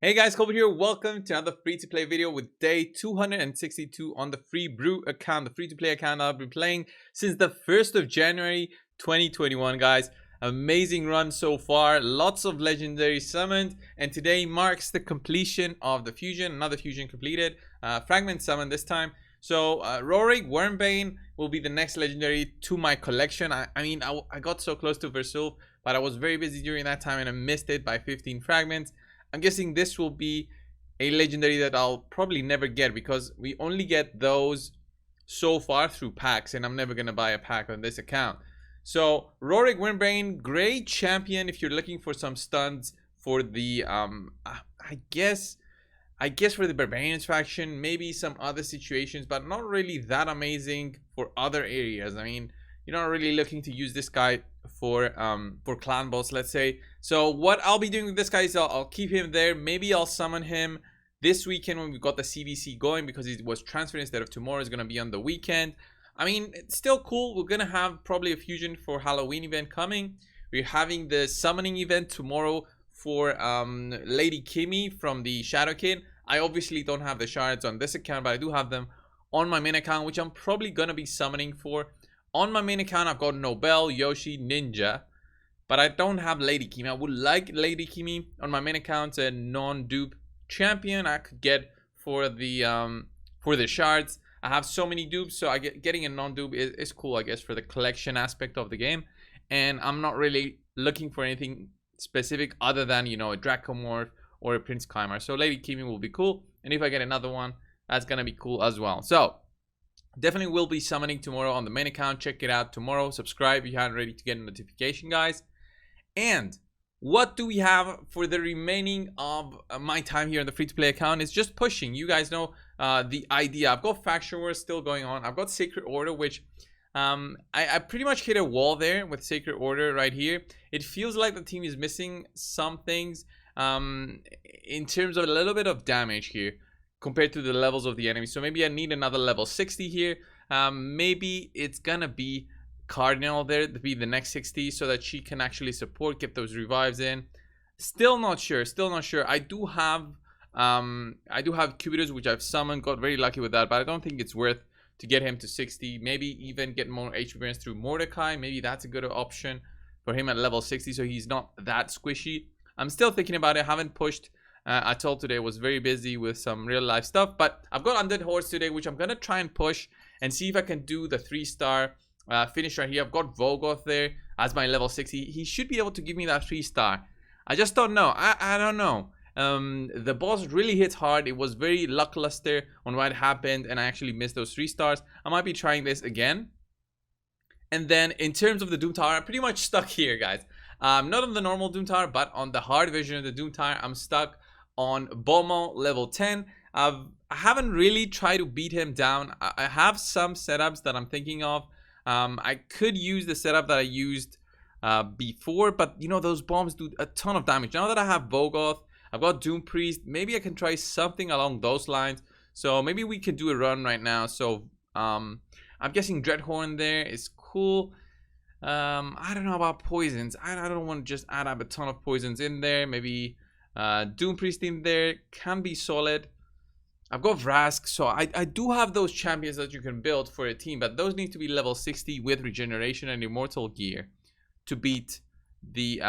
Hey guys, Colbert here. Welcome to another free-to-play video with day 262 on the free Brew account, the free-to-play account I've been playing since the 1st of January 2021, guys. Amazing run so far, lots of legendary summoned, and today marks the completion of the fusion, another fusion completed, fragment summon this time. So Roric, Wormbane will be the next legendary to my collection. I got so close to Versul, but I was very busy during that time and I missed it by 15 fragments. I'm guessing this will be a legendary that I'll probably never get because we only get those so far through packs, and I'm never going to buy a pack on this account. So Roric, Wormbane, great champion if you're looking for some stuns for the I guess for the Barbarians faction, maybe some other situations, but not really that amazing for other areas. I mean, you're not really looking to use this guy for clan boss, let's say. So what I'll be doing with this guy is I'll keep him there. Maybe I'll summon him this weekend when we got the CVC going, because it was transferred instead of tomorrow. It's gonna be on the weekend. I mean, it's still cool. We're gonna have probably a fusion for Halloween event coming. We're having the summoning event tomorrow for Lady Kimmy from the Shadow Kid. I obviously don't have the shards on this account, but I do have them on my main account, which I'm probably gonna be summoning for. On my main account, I've got Nobel, Yoshi, Ninja, but I don't have Lady Kimi. I would like Lady Kimi on my main account, a non-dupe champion I could get for the shards. I have so many dupes, so getting a non-dupe is cool, I guess, for the collection aspect of the game. And I'm not really looking for anything specific other than, you know, a Dracomorph or a Prince Kymar. So Lady Kimi will be cool, and if I get another one, that's gonna be cool as well. So definitely will be summoning tomorrow on the main account. Check it out tomorrow. Subscribe if you haven't already to get a notification, guys. And what do we have for the remaining of my time here on the free-to-play account is just pushing. You guys know the idea. I've got Faction Wars still going on. I've got Sacred Order, which I pretty much hit a wall there with Sacred Order right here. It feels like the team is missing some things in terms of a little bit of damage here compared to the levels of the enemy. So maybe I need another level 60 here. Maybe it's gonna be Cardinal there to be the next 60 so that she can actually support, get those revives in. Still not sure. I do have Cubitus, which I've summoned, got very lucky with that, but I don't think it's worth to get him to 60. Maybe even get more HP burns through Mordecai. Maybe that's a good option for him at level 60, so he's not that squishy. I'm still thinking about it. Haven't pushed at all today. Was very busy with some real life stuff, but I've got Undead Hordes today, which I'm gonna try and push and see if I can do the 3-star finish right here. I've got Vogoth there as my level 60. He should be able to give me that 3-star. I just don't know. I don't know. The boss really hits hard. It was very lackluster on what happened, and I actually missed those 3 stars. I might be trying this again. And then in terms of the Doom Tower, I'm pretty much stuck here, guys. Not on the normal Doom Tower, but on the hard version of the Doom Tower, I'm stuck on Bomo level 10. I haven't really tried to beat him down. I have some setups that I'm thinking of. I could use the setup that I used before, but you know, those bombs do a ton of damage. Now that I have Vogoth, I've got Doom Priest, maybe I can try something along those lines. So maybe we can do a run right now. So I'm guessing Dreadhorn there is cool. I don't know about poisons. I don't want to just add up a ton of poisons in there. Maybe Doom Priest in there can be solid. I've got Vrask, so I do have those champions that you can build for a team, but those need to be level 60 with regeneration and immortal gear to beat the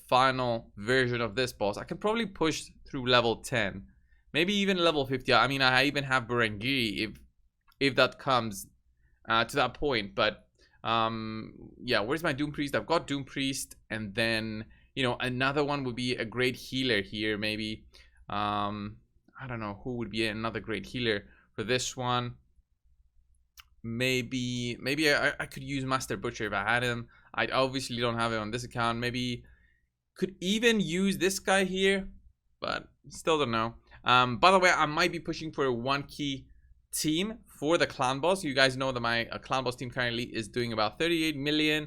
final version of this boss. I can probably push through level 10, maybe even level 50. I mean, I even have Berengiri if that comes to that point. But yeah, where's my Doom Priest? I've got Doom Priest, and then, you know, another one would be a great healer here. Maybe I don't know who would be another great healer for this one. Maybe I could use Master Butcher if I had him. I obviously don't have it on this account. Maybe could even use this guy here, but still don't know. By the way, I might be pushing for a 1-key team for the clan boss. You guys know that my clan boss team currently is doing about 38 million.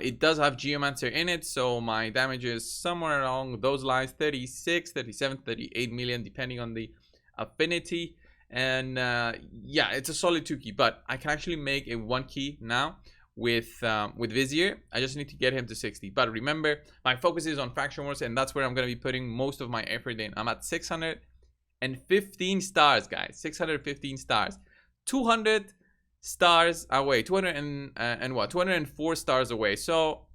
It does have Geomancer in it, so my damage is somewhere along those lines, 36, 37, 38 million, depending on the affinity. And yeah, it's a solid 2-key, but I can actually make a 1-key now with Vizier. I just need to get him to 60. But remember, my focus is on Faction Wars, and that's where I'm going to be putting most of my effort in. I'm at 615 stars, guys. 615 stars. 200 stars away. 200 and what? 204 stars away. So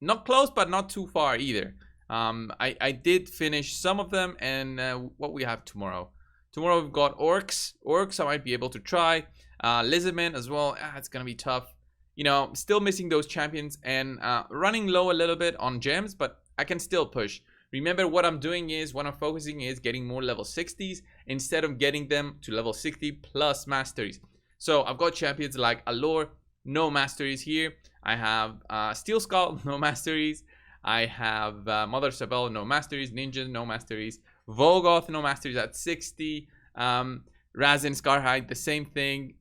not close, but not too far either. I did finish some of them, and what we have tomorrow. Tomorrow we've got Orcs. Orcs I might be able to try. Lizardmen as well. It's going to be tough. You know, still missing those champions and running low a little bit on gems, but I can still push. Remember, what I'm doing is, what I'm focusing is getting more level 60s instead of getting them to level 60 plus masteries. So I've got champions like Allure, no masteries here. I have Steel Skull, no masteries. I have Mother Sabelle, no masteries. Ninja, no masteries. Vogoth, no masteries at 60. Razin, Scarhide, the same thing.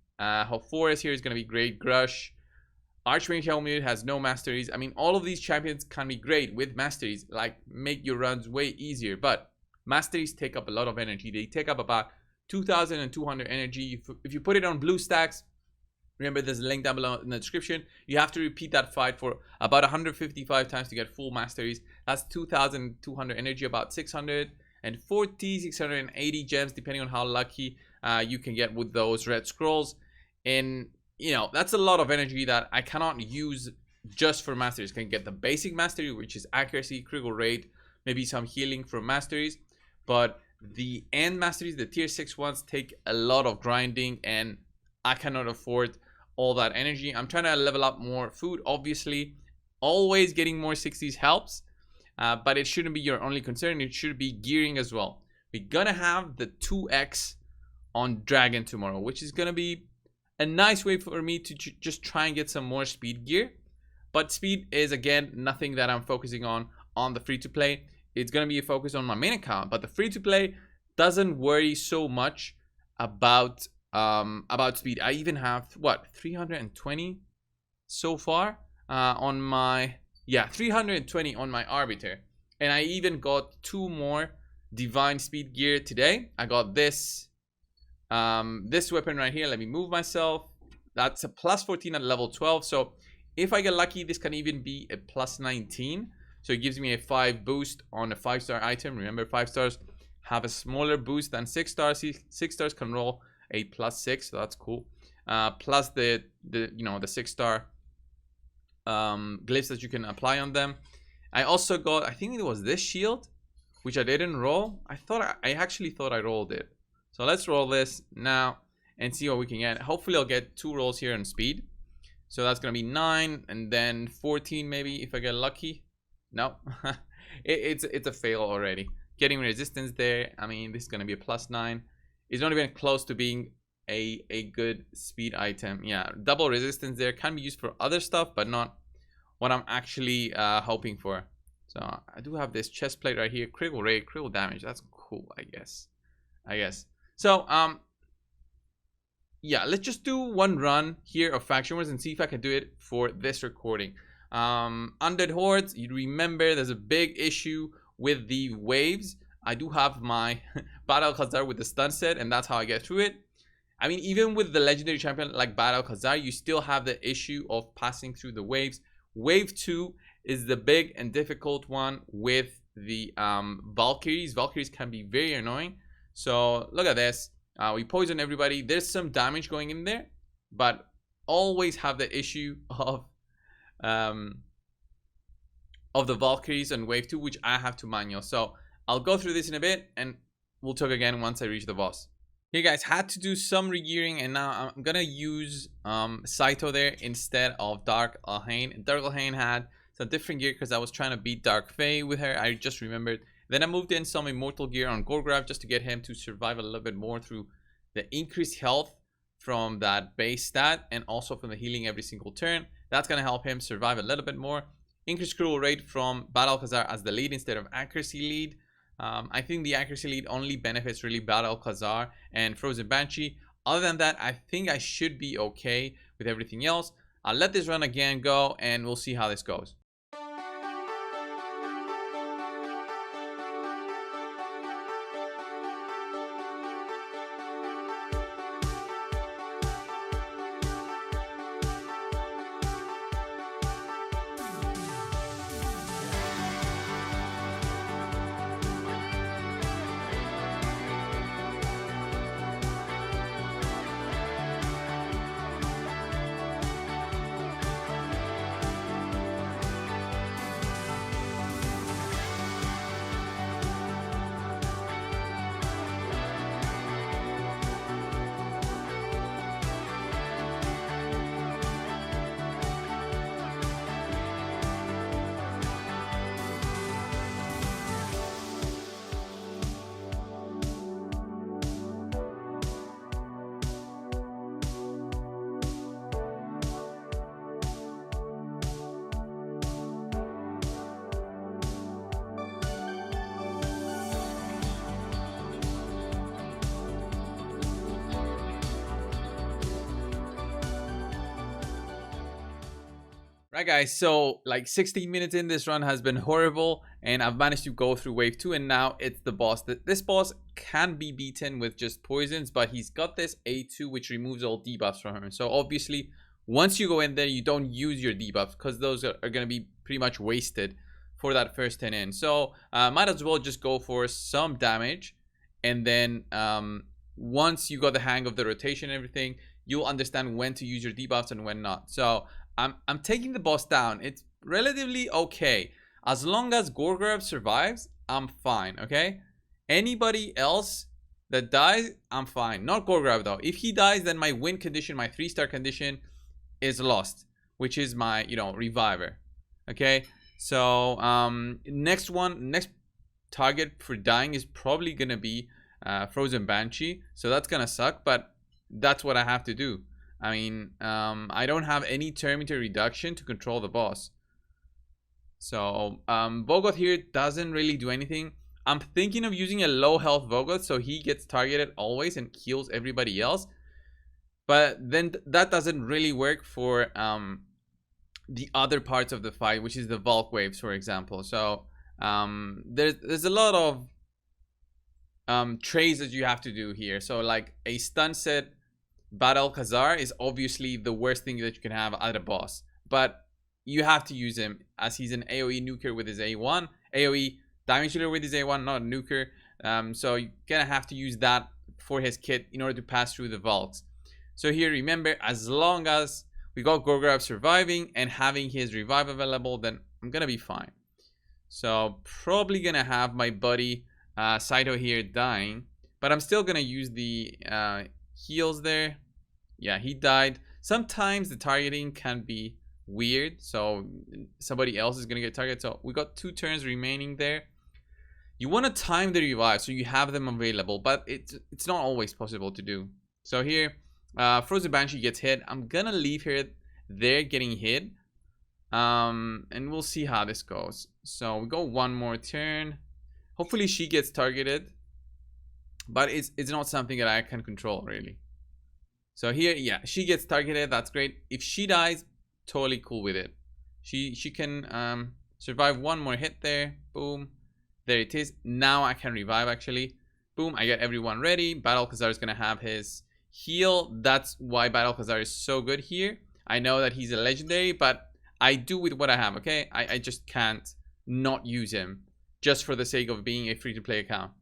Forest here is going to be great. Grush. Archmage Helmut has no masteries. I mean, all of these champions can be great with masteries, like make your runs way easier. But masteries take up a lot of energy. They take up about 2,200 energy. If you put it on blue stacks, remember there's a link down below in the description. You have to repeat that fight for about 155 times to get full masteries. That's 2,200 energy, about 640, 680 gems, depending on how lucky you can get with those red scrolls. And you know, that's a lot of energy that I cannot use just for masteries. Can get the basic mastery, which is accuracy, critical rate, maybe some healing from masteries. But the end masteries, the tier 6 ones, take a lot of grinding, and I cannot afford all that energy. I'm trying to level up more food, obviously. Always getting more 60s helps, but it shouldn't be your only concern. It should be gearing as well. We're gonna have the 2x on Dragon tomorrow, which is gonna be a nice way for me to just try and get some more speed gear. But speed is, again, nothing that I'm focusing on the free-to-play. It's going to be a focus on my main account, but the free-to-play doesn't worry so much about speed. I even have, what, 320 so far on my, 320 on my Arbiter. And I even got 2 more divine speed gear today. I got this weapon right here. Let me move myself. That's a plus 14 at level 12. So if I get lucky, this can even be a plus 19. So it gives me a 5 boost on a 5-star item. Remember, 5 stars have a smaller boost than 6 stars. 6 stars can roll a plus 6, so that's cool. Plus the 6-star glyphs that you can apply on them. I also got, I think it was this shield, which I didn't roll. I actually thought I rolled it. So let's roll this now and see what we can get. Hopefully I'll get 2 rolls here on speed. So that's going to be 9 and then 14 maybe if I get lucky. No, it's a fail already. Getting resistance there. I mean, this is going to be a plus 9. It's not even close to being a good speed item. Yeah, double resistance there. Can be used for other stuff, but not what I'm actually hoping for. So I do have this chest plate right here. Critical rate, critical damage. That's cool, I guess. So, yeah, let's just do one run here of Faction Wars and see if I can do it for this recording. Undead Hordes, you remember there's a big issue with the waves. I do have my Battle Khazar with the stun set, and that's how I get through it. I mean, even with the legendary champion like Battle Khazar, you still have the issue of passing through the waves. Wave 2 is the big and difficult one with the Valkyries. Valkyries can be very annoying. So look at this. We poison everybody. There's some damage going in there, but always have the issue of the Valkyries on wave 2, which I have to manual. So I'll go through this in a bit, and we'll talk again once I reach the boss. Hey guys, had to do some regearing, and now I'm gonna use Saito there instead of Dark Alhain. Dark Alhain had some different gear because I was trying to beat Dark Fae with her. I just remembered. Then I moved in some immortal gear on Gorgraf just to get him to survive a little bit more through the increased health from that base stat, and also from the healing every single turn. That's gonna help him survive a little bit more. Increased critical rate from Battle Khazar as the lead instead of accuracy lead. I think the accuracy lead only benefits really Battle Khazar and Frozen Banshee. Other than that, I think I should be okay with everything else. I'll let this run again go, and we'll see how this goes. Right, guys, so like 16 minutes in, this run has been horrible, and I've managed to go through wave 2, and now it's the boss. This boss can be beaten with just poisons, but he's got this A2 which removes all debuffs from him. So obviously, once you go in there, you don't use your debuffs because those are going to be pretty much wasted for that first 10 in. So might as well just go for some damage, and then once you got the hang of the rotation and everything, you'll understand when to use your debuffs and when not. So I'm taking the boss down. It's relatively okay. As long as Gorgrab survives, I'm fine, okay? Anybody else that dies, I'm fine. Not Gorgrab though. If he dies, then my win condition, my 3-star condition is lost, which is my, reviver. Okay? So, next target for dying is probably gonna be Frozen Banshee. So that's gonna suck, but that's what I have to do. I mean, I don't have any terminator reduction to control the boss. So, Vogoth here doesn't really do anything. I'm thinking of using a low health Vogoth so he gets targeted always and heals everybody else. But then that doesn't really work for the other parts of the fight, which is the Valk waves, for example. So, there's a lot of trades that you have to do here. So, like a stun set Battle Khazar is obviously the worst thing that you can have at a boss, but you have to use him as he's an AoE nuker with his A1, AoE damage dealer with his A1, not a nuker. So you're gonna have to use that for his kit in order to pass through the vaults. So here, remember, as long as we got Gorgrab surviving and having his revive available, then I'm gonna be fine. So probably gonna have my buddy Saito here dying, but I'm still gonna use the heals there. Yeah, he died. Sometimes the targeting can be weird, so somebody else is gonna get targeted. So we got 2 turns remaining there. You want to time the revive so you have them available, but it's not always possible to do. So here, Frozen Banshee gets hit. I'm gonna leave her there getting hit, and we'll see how this goes. So we go 1 more turn. Hopefully she gets targeted, but it's not something that I can control really. So here, yeah, she gets targeted. That's great. If she dies, totally cool with it. She can survive 1 more hit there. Boom, there it is. Now I can revive actually. Boom, I get everyone ready. Battle Khazar is gonna have his heal. That's why Battle Khazar is so good here. I know that he's a legendary, but I do with what I have. Okay, I just can't not use him just for the sake of being a free-to-play account.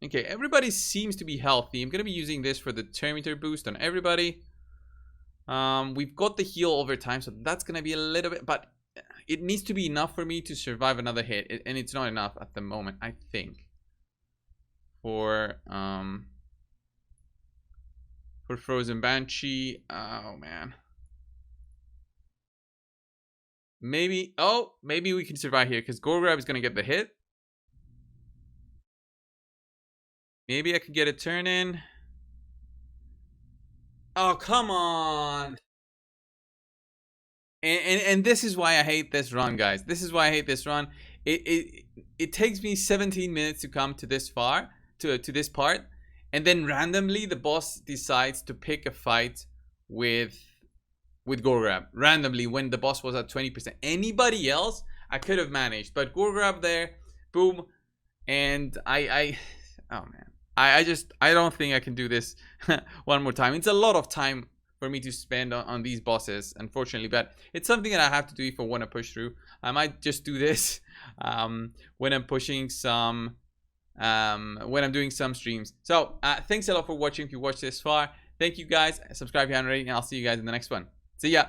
Okay, everybody seems to be healthy. I'm gonna be using this for the Terminator boost on everybody. We've got the heal over time, so that's gonna be a little bit, but it needs to be enough for me to survive another hit, and it's not enough at the moment, I think. For Frozen Banshee, oh man. Maybe we can survive here because Gorgrab is gonna get the hit. Maybe I could get a turn in. Oh, come on. And this is why I hate this run, guys. This is why I hate this run. It takes me 17 minutes to come to this far, to this part, and then randomly the boss decides to pick a fight with Gorgrab. Randomly, when the boss was at 20%. Anybody else, I could have managed, but Gorgrab there, boom, and oh man. I don't think I can do this 1 more time. It's a lot of time for me to spend on these bosses, unfortunately, but it's something that I have to do if I want to push through. I might just do this when I'm pushing some, when I'm doing some streams. So thanks a lot for watching. If you watched this far, thank you guys. Subscribe if you haven't already, and I'll see you guys in the next one. See ya.